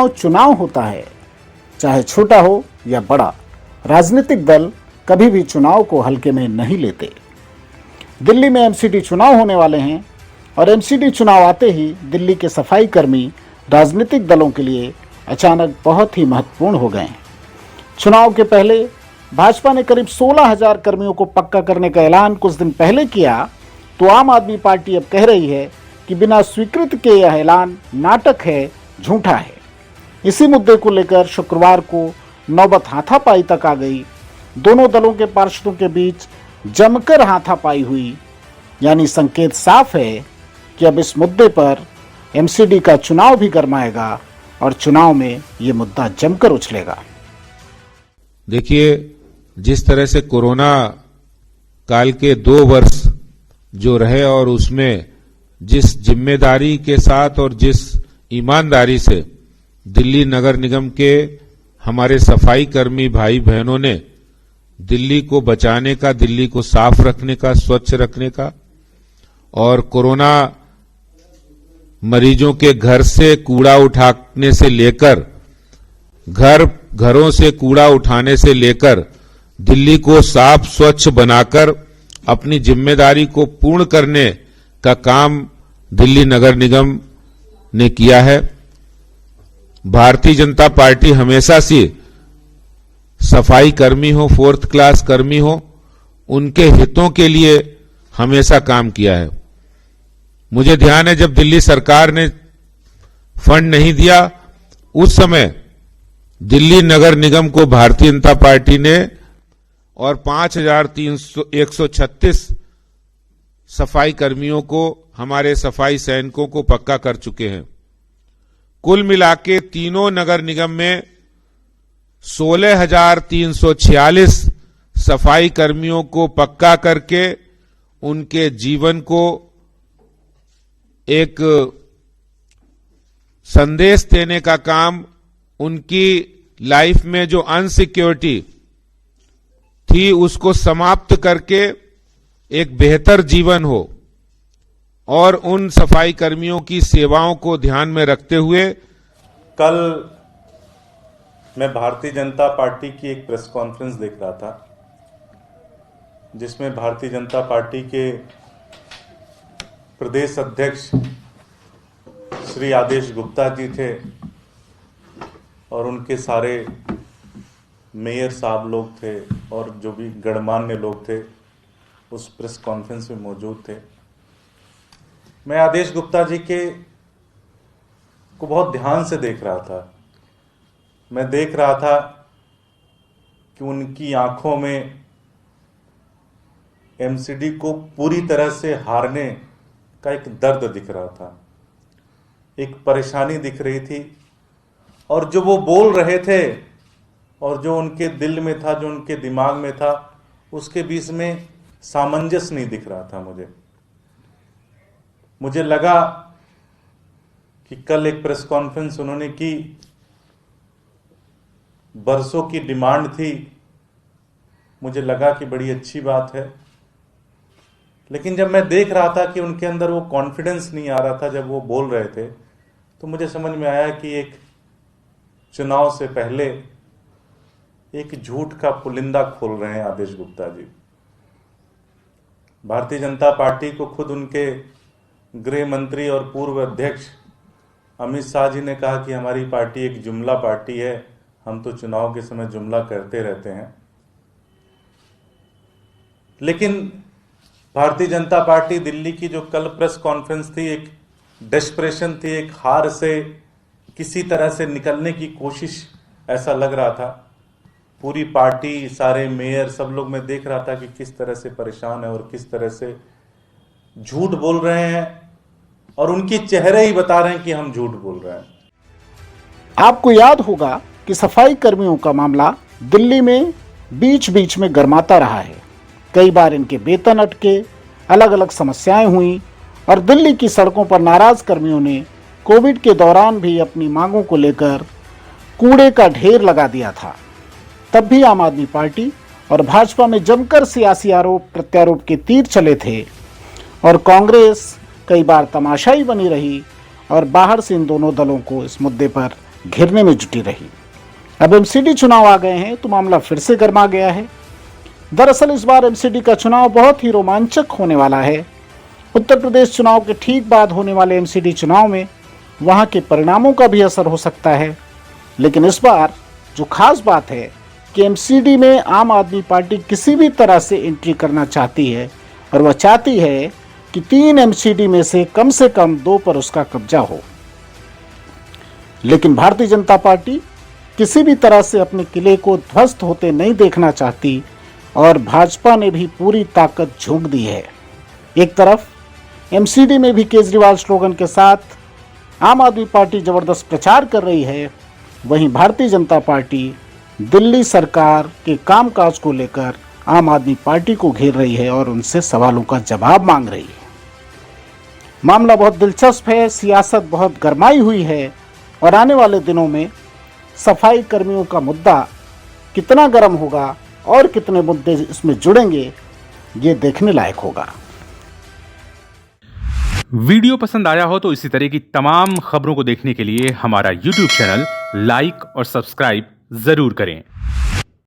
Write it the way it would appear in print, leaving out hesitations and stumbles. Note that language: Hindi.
चुनाव होता है, चाहे छोटा हो या बड़ा। राजनीतिक दल कभी भी चुनाव को हल्के में नहीं लेते। दिल्ली में एमसीडी चुनाव होने वाले हैं और एमसीडी चुनाव आते ही दिल्ली के सफाई कर्मी राजनीतिक दलों के लिए अचानक बहुत ही महत्वपूर्ण हो गए हैं। चुनाव के पहले भाजपा ने करीब 16,000 कर्मियों को पक्का करने का ऐलान कुछ दिन पहले किया, तो आम आदमी पार्टी अब कह रही है कि बिना स्वीकृत के यह ऐलान नाटक है, झूठा है। इसी मुद्दे को लेकर शुक्रवार को नौबत हाथापाई तक आ गई। दोनों दलों के पार्षदों के बीच जमकर हाथापाई हुई, यानी संकेत साफ है कि अब इस मुद्दे पर एमसीडी का चुनाव भी गरमाएगा और चुनाव में ये मुद्दा जमकर उछलेगा। देखिए, जिस तरह से कोरोना काल के 2 वर्ष जो रहे और उसमें जिस जिम्मेदारी के साथ और जिस ईमानदारी से दिल्ली नगर निगम के हमारे सफाई कर्मी भाई बहनों ने दिल्ली को बचाने का, दिल्ली को साफ रखने का, स्वच्छ रखने का और कोरोना मरीजों के घर से कूड़ा उठाने से लेकर घरों से कूड़ा उठाने से लेकर दिल्ली को साफ स्वच्छ बनाकर अपनी जिम्मेदारी को पूर्ण करने का काम दिल्ली नगर निगम ने किया है। भारतीय जनता पार्टी हमेशा से सफाई कर्मी हो, 4th क्लास कर्मी हो, उनके हितों के लिए हमेशा काम किया है। मुझे ध्यान है जब दिल्ली सरकार ने फंड नहीं दिया, उस समय दिल्ली नगर निगम को भारतीय जनता पार्टी ने और 5,136 सफाई कर्मियों को, हमारे सफाई सैनिकों को पक्का कर चुके हैं। कुल मिलाके तीनों नगर निगम में 16,346 सफाई कर्मियों को पक्का करके उनके जीवन को एक संदेश देने का काम, उनकी लाइफ में जो अनसिक्योरिटी थी उसको समाप्त करके एक बेहतर जीवन हो और उन सफाई कर्मियों की सेवाओं को ध्यान में रखते हुए कल मैं भारतीय जनता पार्टी की एक प्रेस कॉन्फ्रेंस देख रहा था, जिसमें भारतीय जनता पार्टी के प्रदेश अध्यक्ष श्री आदेश गुप्ता जी थे और उनके सारे मेयर साहब लोग थे और जो भी गणमान्य लोग थे उस प्रेस कॉन्फ्रेंस में मौजूद थे। मैं आदेश गुप्ता जी को बहुत ध्यान से देख रहा था। मैं देख रहा था कि उनकी आंखों में एमसीडी को पूरी तरह से हारने का एक दर्द दिख रहा था, एक परेशानी दिख रही थी और जो वो बोल रहे थे और जो उनके दिल में था, जो उनके दिमाग में था, उसके बीच में सामंजस्य नहीं दिख रहा था। मुझे लगा कि कल एक प्रेस कॉन्फ्रेंस उन्होंने की, बरसों की डिमांड थी, मुझे लगा कि बड़ी अच्छी बात है। लेकिन जब मैं देख रहा था कि उनके अंदर वो कॉन्फिडेंस नहीं आ रहा था जब वो बोल रहे थे, तो मुझे समझ में आया कि एक चुनाव से पहले एक झूठ का पुलिंदा खोल रहे हैं आदेश गुप्ता जी। भारतीय जनता पार्टी को खुद उनके गृह मंत्री और पूर्व अध्यक्ष अमित शाह जी ने कहा कि हमारी पार्टी एक जुमला पार्टी है, हम तो चुनाव के समय जुमला करते रहते हैं। लेकिन भारतीय जनता पार्टी दिल्ली की जो कल प्रेस कॉन्फ्रेंस थी, एक डेस्परेशन थी, एक हार से किसी तरह से निकलने की कोशिश ऐसा लग रहा था। पूरी पार्टी, सारे मेयर, सब लोग मैं देख रहा था कि किस तरह से परेशान है और किस तरह से झूठ बोल रहे हैं और उनके चेहरे ही बता रहे हैं कि हम झूठ बोल रहे हैं। आपको याद होगा कि सफाई कर्मियों का मामला दिल्ली में बीच बीच में गरमाता रहा है। कई बार इनके वेतन अटके, अलग अलग समस्याएं हुई और दिल्ली की सड़कों पर नाराज कर्मियों ने कोविड के दौरान भी अपनी मांगों को लेकर कूड़े का ढेर लगा दिया था। तब भी आम आदमी पार्टी और भाजपा में जमकर सियासी आरोप प्रत्यारोप के तीर चले थे और कांग्रेस कई बार तमाशाई बनी रही और बाहर से इन दोनों दलों को इस मुद्दे पर घेरने में जुटी रही। अब एमसीडी चुनाव आ गए हैं तो मामला फिर से गर्मा गया है। दरअसल इस बार एमसीडी का चुनाव बहुत ही रोमांचक होने वाला है। उत्तर प्रदेश चुनाव के ठीक बाद होने वाले एमसीडी चुनाव में वहां के परिणामों का भी असर हो सकता है। लेकिन इस बार जो खास बात है कि एमसीडी में आम आदमी पार्टी किसी भी तरह से एंट्री करना चाहती है और वह चाहती है कि 3 एमसीडी में से कम 2 पर उसका कब्जा हो। लेकिन भारतीय जनता पार्टी किसी भी तरह से अपने किले को ध्वस्त होते नहीं देखना चाहती और भाजपा ने भी पूरी ताकत झोंक दी है। एक तरफ एमसीडी में भी केजरीवाल स्लोगन के साथ आम आदमी पार्टी जबरदस्त प्रचार कर रही है, वहीं भारतीय जनता पार्टी दिल्ली सरकार के कामकाज को लेकर आम आदमी पार्टी को घेर रही है और उनसे सवालों का जवाब मांग रही है। मामला बहुत दिलचस्प है, सियासत बहुत गरमाई हुई है और आने वाले दिनों में सफाई कर्मियों का मुद्दा कितना गर्म होगा और कितने मुद्दे इसमें जुड़ेंगे, ये देखने लायक होगा। वीडियो पसंद आया हो तो इसी तरह की तमाम खबरों को देखने के लिए हमारा YouTube चैनल लाइक और सब्सक्राइब जरूर करें।